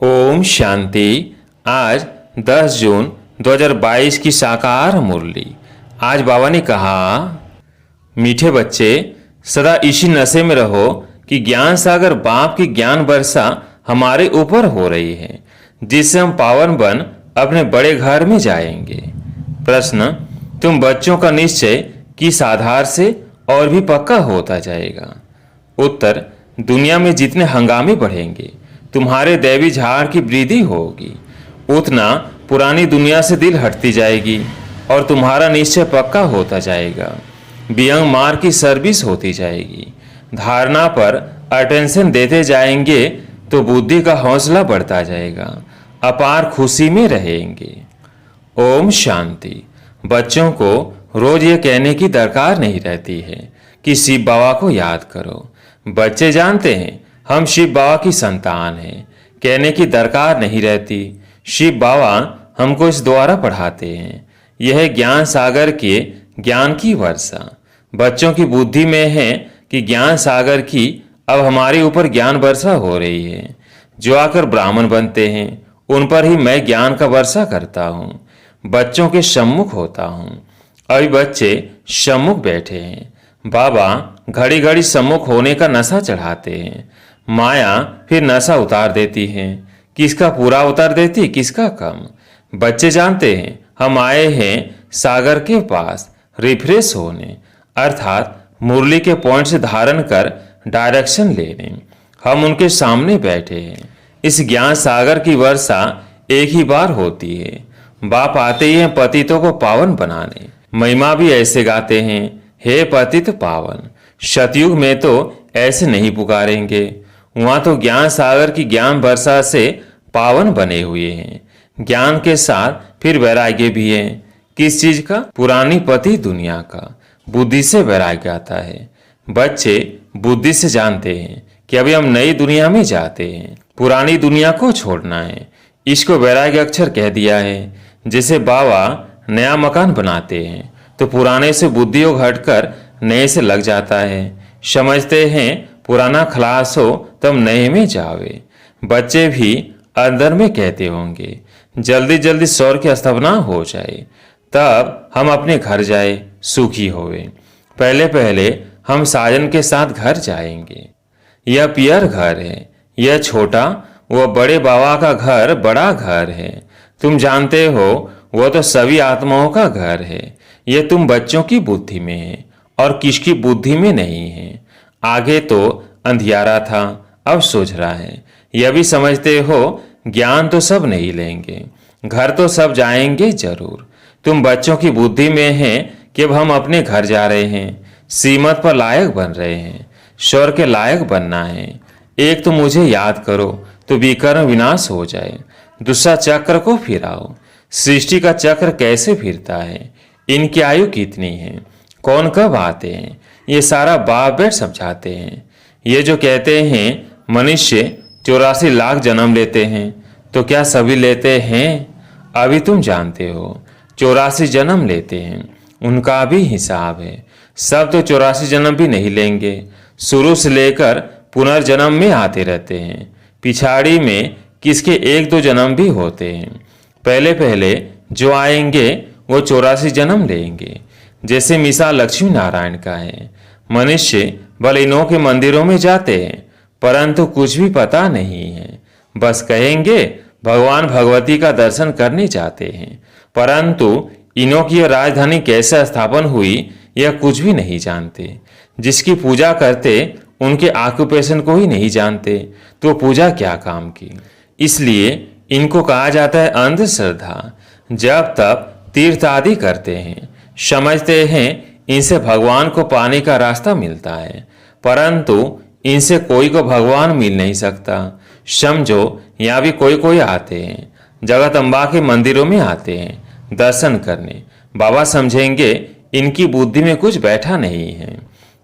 ओम शांति। आज 10 जून 2022 की साकार मुरली। आज बाबा ने कहा, मीठे बच्चे सदा इसी नशे में रहो कि ज्ञान सागर बाप की ज्ञान वर्षा हमारे ऊपर हो रही है, जिससे हम पावन बन अपने बड़े घर में जाएंगे। प्रश्न, तुम बच्चों का निश्चय किस आधार से और भी पक्का होता जाएगा? उत्तर, दुनिया में जितने हंगामे बढ़ेंगे तुम्हारे दैवी झाड़ की वृद्धि होगी, उतना पुरानी दुनिया से दिल हटती जाएगी और तुम्हारा निश्चय पक्का होता जाएगा। बियंग मार की सर्विस होती जाएगी। धारणा पर अटेंशन देते जाएंगे तो बुद्धि का हौसला बढ़ता जाएगा। अपार खुशी में रहेंगे। ओम शांति। बच्चों को रोज ये कहने की दरकार नहीं रहती है कि शिव बाबा को याद करो। बच्चे जानते हैं हम शिव बाबा की संतान हैं, कहने की दरकार नहीं रहती। शिव बाबा हमको इस द्वारा पढ़ाते हैं। यह ज्ञान सागर के ज्ञान की वर्षा बच्चों की बुद्धि में है कि ज्ञान सागर की अब हमारे ऊपर ज्ञान वर्षा हो रही है। जो आकर ब्राह्मण बनते हैं उन पर ही मैं ज्ञान का वर्षा करता हूँ, बच्चों के सम्मुख होता हूँ। अभी बच्चे सम्मुख बैठे हैं। बाबा घड़ी घड़ी सम्मुख होने का नशा चढ़ाते हैं। माया फिर नशा उतार देती है। किसका पूरा उतार देती, किसका कम। बच्चे जानते हैं हम आए हैं सागर के पास रिफ्रेश होने, अर्थात मुरली के पॉइंट से धारण कर डायरेक्शन लेने। हम उनके सामने बैठे हैं। इस ज्ञान सागर की वर्षा एक ही बार होती है। बाप आते ही हैं पतितों को पावन बनाने। महिमा भी ऐसे गाते हैं, हे पतित पावन। सतयुग में तो ऐसे नहीं पुकारेंगे, वहां तो ज्ञान सागर की ज्ञान वर्षा से पावन बने हुए हैं। ज्ञान के साथ फिर वैराग्य भी है। किस चीज का? पुरानी पति दुनिया का। बुद्धि से वैराग्य आता है। बच्चे बुद्धि से जानते हैं कि अभी हम नई दुनिया में जाते हैं, पुरानी दुनिया को छोड़ना है। इसको वैराग्य अक्षर कह दिया है। जैसे बाबा नया मकान बनाते हैं तो पुराने से बुद्धि योग हटकर नए से लग जाता है। समझते हैं पुराना खलास हो तब नए में जावे। बच्चे भी अंदर में कहते होंगे जल्दी जल्दी स्वर्ग की स्थापना हो जाए, तब हम अपने घर जाए, सुखी होवे। पहले पहले हम साजन के साथ घर जाएंगे। यह पियर घर है, यह छोटा, वह बड़े बाबा का घर बड़ा घर है। तुम जानते हो वह तो सभी आत्माओं का घर है। यह तुम बच्चों की बुद्धि में है और किसकी बुद्धि में नहीं है। आगे तो अंधियारा था, अब सूझ रहा है। यह भी समझते हो ज्ञान तो सब नहीं लेंगे, घर तो सब जाएंगे जरूर। तुम बच्चों की बुद्धि में है कि अब हम अपने घर जा रहे हैं, सीमत पर लायक बन रहे हैं, स्वर्ग के लायक बनना है। एक तो मुझे याद करो तो विकर्म विनाश हो जाए। दूसरा चक्र को फिराओ। सृष्टि का चक्र कैसे फिरता है, इनकी आयु कितनी है, कौन कब आते हैं, ये सारा बाप बैठ समझाते हैं। ये जो कहते हैं मनुष्य 84 लाख जन्म लेते हैं, तो क्या सभी लेते हैं? अभी तुम जानते हो 84 जन्म लेते हैं, उनका भी हिसाब है। सब तो 84 जन्म भी नहीं लेंगे। शुरू से लेकर पुनर्जन्म में आते रहते हैं। पिछाड़ी में किसके 1-2 जन्म भी होते हैं। पहले पहले जो आएंगे वो 84 जन्म लेंगे। जैसे मिसाल लक्ष्मी नारायण का है। मनुष्य भले इनों के मंदिरों में जाते हैं परंतु कुछ भी पता नहीं है। बस कहेंगे भगवान भगवती का दर्शन करने जाते हैं, परंतु इनों की राजधानी कैसे स्थापन हुई यह कुछ भी नहीं जानते। जिसकी पूजा करते उनके ऑक्यूपेशन को ही नहीं जानते तो पूजा क्या काम की। इसलिए इनको कहा जाता है अंधश्रद्धा। जब तब तीर्थ आदि करते हैं, समझते हैं इनसे भगवान को पाने का रास्ता मिलता है, परंतु इनसे कोई को भगवान मिल नहीं सकता। समझो यहाँ भी कोई कोई आते हैं, जगदम्बा के मंदिरों में आते हैं दर्शन करने। बाबा समझेंगे इनकी बुद्धि में कुछ बैठा नहीं है।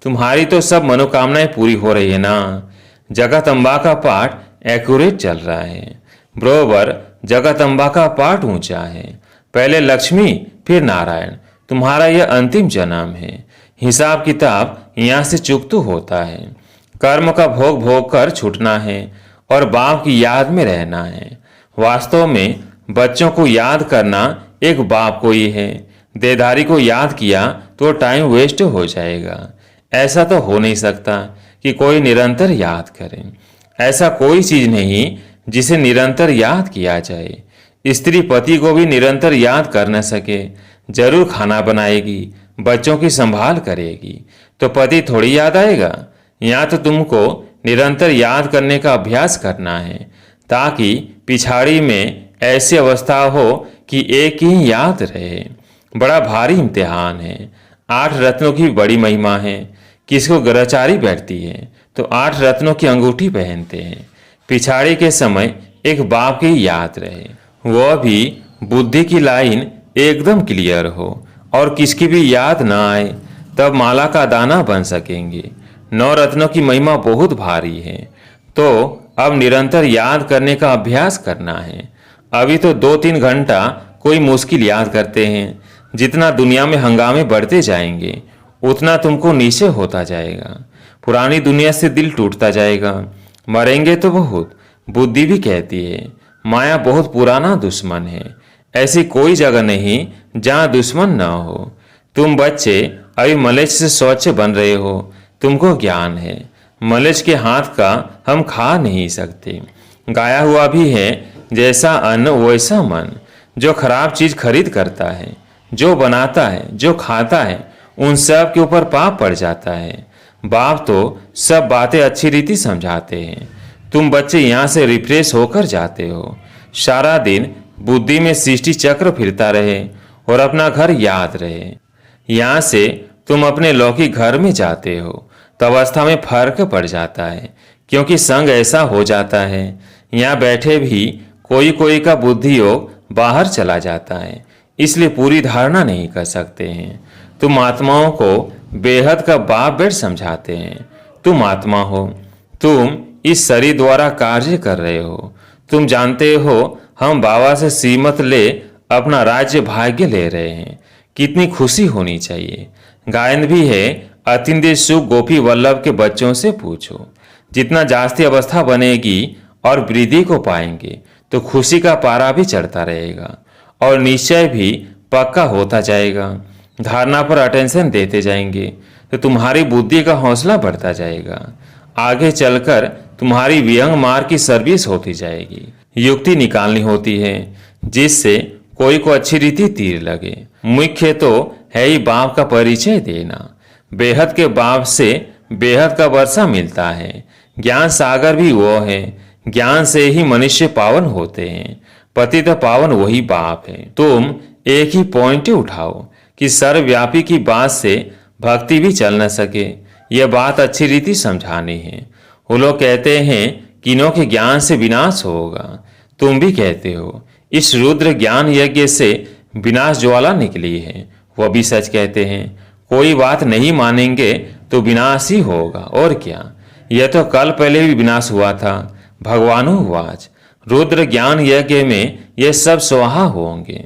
तुम्हारी तो सब मनोकामनाएं पूरी हो रही है ना। जगदम्बा का पाठ एक्यूरेट चल रहा है, बरोबर जगदम्बा का पाठ ऊंचा है। पहले लक्ष्मी फिर नारायण। तुम्हारा यह अंतिम जन्म है। हिसाब किताब यहाँ से चुकतू होता है। कर्म का भोग भोग कर छूटना है और बाप की याद में रहना है। वास्तव में बच्चों को याद करना एक बाप को ही है। देदारी को याद किया तो टाइम वेस्ट हो जाएगा। ऐसा तो हो नहीं सकता कि कोई निरंतर याद करे। ऐसा कोई चीज नहीं जिसे निरंतर याद किया जाए। स्त्री पति को भी निरंतर याद कर न सके, जरूर खाना बनाएगी, बच्चों की संभाल करेगी, तो पति थोड़ी याद आएगा। यहाँ तो तुमको निरंतर याद करने का अभ्यास करना है, ताकि पिछाड़ी में ऐसी अवस्था हो कि एक ही याद रहे। बड़ा भारी इम्तिहान है। 8 रत्नों की बड़ी महिमा है। किसको ग्रहचारी बैठती है तो 8 रत्नों की अंगूठी पहनते हैं। पिछाड़ी के समय एक बाप की याद रहे, वह भी बुद्धि की लाइन एकदम क्लियर हो और किसकी भी याद ना आए, तब माला का दाना बन सकेंगे। 9 रत्नों की महिमा बहुत भारी है, तो अब निरंतर याद करने का अभ्यास करना है। अभी तो 2-3 घंटा कोई मुश्किल याद करते हैं। जितना दुनिया में हंगामे बढ़ते जाएंगे उतना तुमको नीचे होता जाएगा। पुरानी दुनिया से दिल टूटता जाएगा। मरेंगे तो बहुत। बुद्धि भी कहती है माया बहुत पुराना दुश्मन है। ऐसी कोई जगह नहीं जहाँ दुश्मन न हो। तुम बच्चे अभी मलेच से स्वच्छ बन रहे हो, तुमको ज्ञान है। मलेच के हाथ का हम खा नहीं सकते। गाया हुआ भी है जैसा अन्न वैसा मन। जो खराब चीज खरीद करता है, जो बनाता है, जो खाता है, उन सब के ऊपर पाप पड़ जाता है। बाप तो सब बातें अच्छी रीति समझाते हैं। तुम बच्चे यहाँ से रिफ्रेश होकर जाते हो। सारा दिन बुद्धि में सृष्टि चक्र फिरता रहे और अपना घर याद रहे। यहाँ से तुम अपने लौकिक घर में जाते हो तो अवस्था में फर्क पड़ जाता है, क्योंकि संग ऐसा हो जाता है। यहाँ बैठे भी कोई कोई का बुद्धि योग बाहर चला जाता है, इसलिए पूरी धारणा नहीं कर सकते हैं। तुम आत्माओं को बेहद का बाप बेट समझाते हैं। तुम आत्मा हो, तुम इस शरीर द्वारा कार्य कर रहे हो। तुम जानते हो हम बाबा से सीमत ले अपना राज्य भाग्य ले रहे हैं। कितनी खुशी होनी चाहिए। गायन भी है अतिंद्रिय सुख गोपी वल्लभ के बच्चों से पूछो। जितना जास्ती अवस्था बनेगी और वृद्धि को पाएंगे तो खुशी का पारा भी चढ़ता रहेगा और निश्चय भी पक्का होता जाएगा। धारणा पर अटेंशन देते जाएंगे तो तुम्हारी बुद्धि का हौसला बढ़ता जाएगा। आगे चलकर तुम्हारी विहंग मार्ग की सर्विस होती जाएगी। युक्ति निकालनी होती है जिससे कोई को अच्छी रीति तीर लगे। मुख्य तो है ही बाप का परिचय देना। बेहद के बाप से बेहद का वर्षा मिलता है। ज्ञान सागर भी वो है। ज्ञान से ही मनुष्य पावन होते हैं। पतित पावन वही बाप है। तुम एक ही पॉइंट उठाओ कि सर्वव्यापी की बात से भक्ति भी चल न सके। यह बात अच्छी रीति समझानी है। वो लोग कहते हैं किन्हों के ज्ञान से विनाश होगा। तुम भी कहते हो इस रुद्र ज्ञान यज्ञ से विनाश ज्वाला निकली है। वह भी सच कहते हैं। कोई बात नहीं मानेंगे तो विनाश ही होगा, और क्या। यह तो कल पहले भी विनाश हुआ था। भगवानुवाच रुद्र ज्ञान यज्ञ में यह सब स्वाहा होंगे।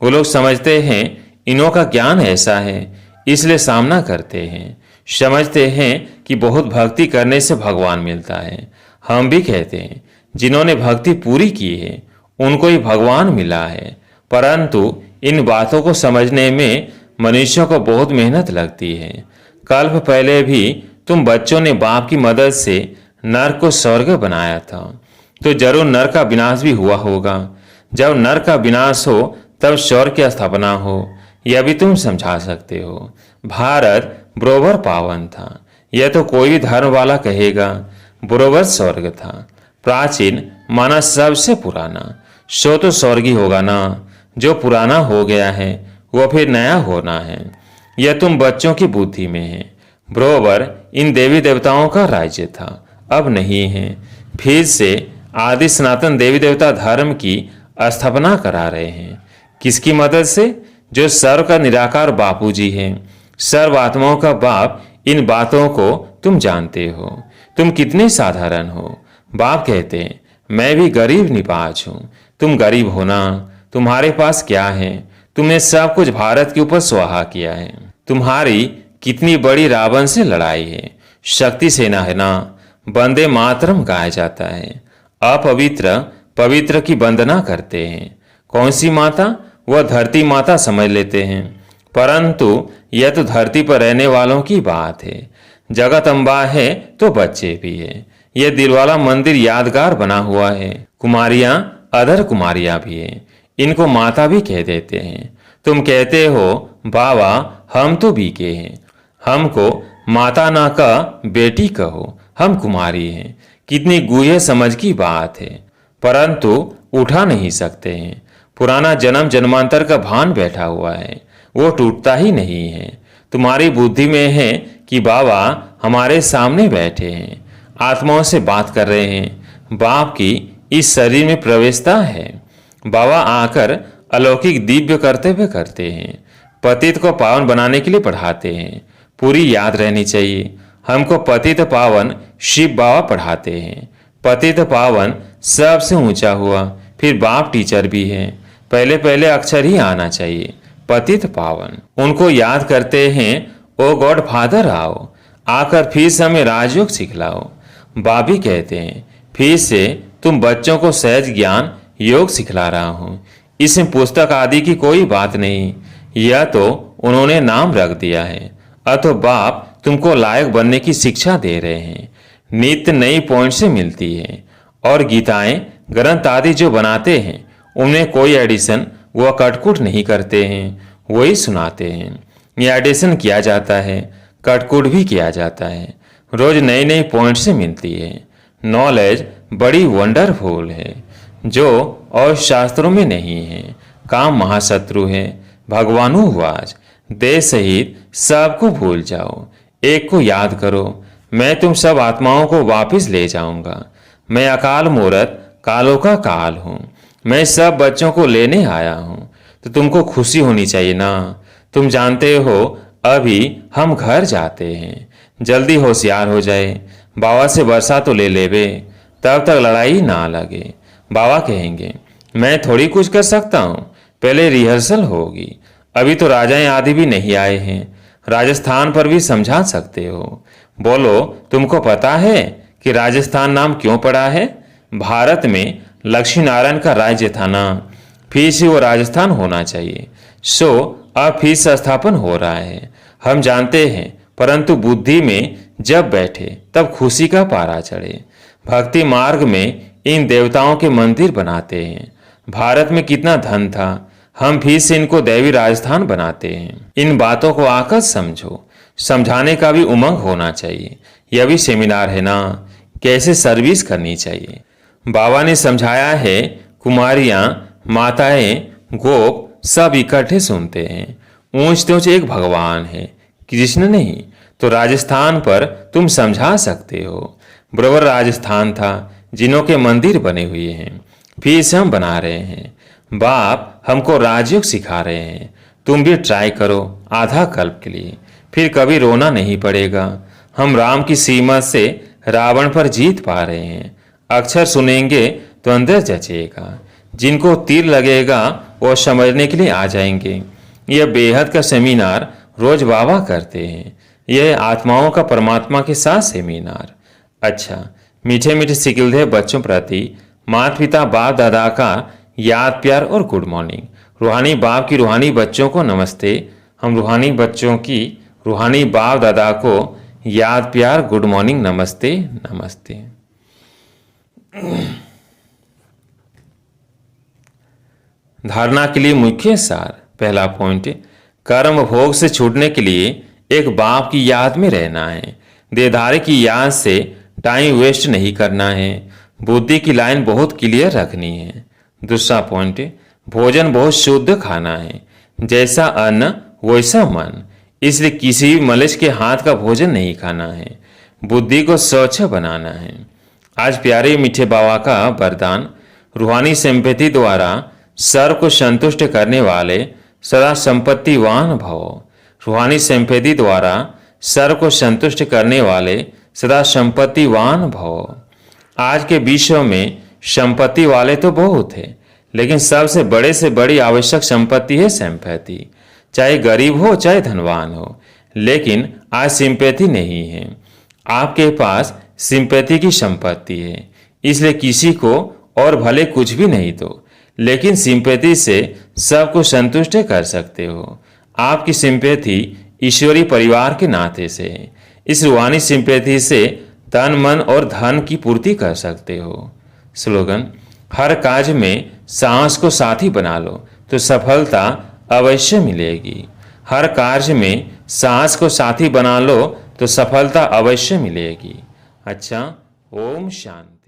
वो लोग समझते हैं इन्हों का ज्ञान ऐसा है, इसलिए सामना करते हैं। समझते हैं कि बहुत भक्ति करने से भगवान मिलता है। हम भी कहते हैं जिन्होंने भक्ति पूरी की है उनको ही भगवान मिला है। परंतु इन बातों को समझने में मनुष्यों को बहुत मेहनत लगती है। कल्प पहले भी तुम बच्चों ने बाप की मदद से नरक को स्वर्ग बनाया था, तो जरूर नरक का विनाश भी हुआ होगा। जब नरक का विनाश हो तब स्वर्ग की स्थापना हो, यह भी तुम समझा सकते हो। भारत बरोबर पावन था, यह तो कोई भी धर्म वाला कहेगा। बरोबर स्वर्ग था, प्राचीन माना सबसे पुराना। सो तो स्वर्ग ही होगा ना। जो पुराना हो गया है वो फिर नया होना है। यह तुम बच्चों की बुद्धि में है। बरोबर इन देवी देवताओं का राज्य था, अब नहीं है। फिर से आदि सनातन देवी देवता धर्म की स्थापना करा रहे हैं। किसकी मदद से? जो सर्व का निराकार बापू जी है, सर्व आत्माओं का बाप। इन बातों को तुम जानते हो। तुम कितने साधारण हो। बाप कहते हैं मैं भी गरीब निपाच हूं। तुम गरीब हो ना। तुम्हारे पास क्या है? तुमने सब कुछ भारत के ऊपर स्वाहा किया है। तुम्हारी कितनी बड़ी रावण से लड़ाई है। शक्ति सेना है ना। वंदे मातरम गाया जाता है। अपवित्र पवित्र की वंदना करते हैं। कौन सी माता? वह धरती माता समझ लेते हैं, परंतु यह तो धरती पर रहने वालों की बात है। जगत अम्बा है तो बच्चे भी है। यह दिलवाला मंदिर यादगार बना हुआ है। कुमारियां अधर कुमारियां भी है, इनको माता भी कह देते हैं। तुम कहते हो बाबा हम तो बीके हैं, हमको माता ना कह बेटी कहो, हम कुमारी हैं। कितनी गूढ़ समझ की बात है, परंतु उठा नहीं सकते हैं। पुराना जन्म जन्मांतर का भान बैठा हुआ है, वो टूटता ही नहीं है। तुम्हारी बुद्धि में है कि बाबा हमारे सामने बैठे हैं, आत्माओं से बात कर रहे हैं। बाप की इस शरीर में प्रवेशता है। बाबा आकर अलौकिक दिव्य कर्तव्य करते हैं, पतित को पावन बनाने के लिए पढ़ाते हैं। पूरी याद रहनी चाहिए, हमको पतित पावन शिव बाबा पढ़ाते हैं। पतित पावन सबसे ऊंचा हुआ, फिर बाप टीचर भी है। पहले पहले अक्षर ही आना चाहिए, पतित पावन। उनको याद करते हैं, ओ गॉड फादर आओ, आकर फिर से हमें राजयोग सिखलाओ। बाबी कहते हैं, फिर से तुम बच्चों को सहज ज्ञान योग सिखला रहा हूँ। इसमें पुस्तक आदि की कोई बात नहीं, यह तो उन्होंने नाम रख दिया है। अतो बाप तुमको लायक बनने की शिक्षा दे रहे हैं। नित्य नई पॉइंट से मिलती है, और गीताएं ग्रंथ आदि जो बनाते हैं उनमें कोई एडिशन व कटकुट नहीं करते हैं, वही सुनाते हैं। यह एडिशन किया जाता है, कटकुट भी किया जाता है। रोज नई नई पॉइंट से मिलती है। नॉलेज बड़ी वंडरफुल है, जो और शास्त्रों में नहीं है। काम महाशत्रु है, भगवानुवाच। देह सहित सबको भूल जाओ, एक को याद करो। मैं तुम सब आत्माओं को वापस ले जाऊंगा। मैं अकाल मूर्त कालों का काल हूँ। मैं सब बच्चों को लेने आया हूँ, तो तुमको खुशी होनी चाहिए ना। तुम जानते हो अभी हम घर जाते हैं, जल्दी होशियार हो जाए। बाबा से वर्षा तो ले लेवे, तब तक लड़ाई ना लगे। बाबा कहेंगे मैं थोड़ी कुछ कर सकता हूँ, पहले रिहर्सल होगी। अभी तो राजाएं आदि भी नहीं आए हैं, राजस्थान पर भी समझा सकते हो। बोलो तुमको पता है कि राजस्थान नाम क्यों पड़ा है? भारत में लक्ष्मी नारायण का राज्य था ना, फिर से वो राजस्थान होना चाहिए। सो अब फिर से स्थापन हो रहा है, हम जानते हैं, परंतु बुद्धि में जब बैठे तब खुशी का पारा चढ़े। भक्ति मार्ग में इन देवताओं के मंदिर बनाते हैं। भारत में कितना धन था, हम फिर से इनको दैवी राजस्थान बनाते हैं। इन बातों को आकर समझो, समझाने का भी उमंग होना चाहिए। यह भी सेमिनार है ना, कैसे सर्विस करनी चाहिए। बाबा ने समझाया है, कुमारियां माताएं गोप सब इकट्ठे सुनते हैं। ऊंच तो एक भगवान है, कृष्ण नहीं। तो राजस्थान पर तुम समझा सकते हो। बराबर राजस्थान था, जिनों के मंदिर बने हुए हैं, फिर से हम बना रहे हैं। बाप हमको राजयोग सिखा रहे हैं, तुम भी ट्राई करो आधा कल्प के लिए, फिर कभी रोना नहीं पड़ेगा। हम राम की सीमत से रावण पर जीत पा रहे हैं। अक्षर सुनेंगे तो अंदर जचेगा। जिनको तीर लगेगा वो समझने के लिए आ जाएंगे। यह बेहद का सेमिनार रोज बाबा करते हैं। यह आत्माओं का परमात्मा के साथ सेमिनार। अच्छा, मीठे मीठे सिकिलधे बच्चों प्रति माता पिता बाप दादा का याद प्यार और गुड मॉर्निंग। रूहानी बाप की रूहानी बच्चों को नमस्ते। हम रूहानी बच्चों की रूहानी बाप दादा को याद प्यार गुड मॉर्निंग नमस्ते नमस्ते। धारणा के लिए मुख्य सार। पहला पॉइंट, कर्म भोग से छूटने के लिए एक बाप की याद में रहना है। देहधारी की याद से टाइम वेस्ट नहीं करना है। बुद्धि की लाइन बहुत क्लियर रखनी है। दूसरा पॉइंट, भोजन बहुत शुद्ध खाना है। जैसा अन्न वैसा मन, इसलिए किसी भी मलेच्छ के हाथ का भोजन नहीं खाना है। बुद्धि को स्वच्छ बनाना है। आज प्यारे मीठे बाबा का वरदान, रूहानी सिंपैथी द्वारा सर्व को संतुष्ट करने वाले सदा संपत्तिवान भव। रूहानी सिंपैथी द्वारा सर्व को संतुष्ट करने वाले सदा संपत्तिवान भव। आज के विश्व में संपत्ति वाले तो बहुत है, लेकिन सबसे बड़े से बड़ी आवश्यक संपत्ति है सिंपैथी। चाहे गरीब हो चाहे धनवान हो, लेकिन आज सिंपैथी नहीं है। आपके पास सिंपैथी की संपत्ति है, इसलिए किसी को और भले कुछ भी नहीं दो, लेकिन सिंपैथी से सबको संतुष्ट कर सकते हो। आपकी सिंपैथी ईश्वरीय परिवार के नाते से है। इस रूहानी सिंपैथी से तन मन और धन की पूर्ति कर सकते हो। स्लोगन: हर कार्य में साहस को साथी बना लो तो सफलता अवश्य मिलेगी। हर कार्य में साहस को साथी बना लो तो सफलता अवश्य मिलेगी। अच्छा, ओम शांति।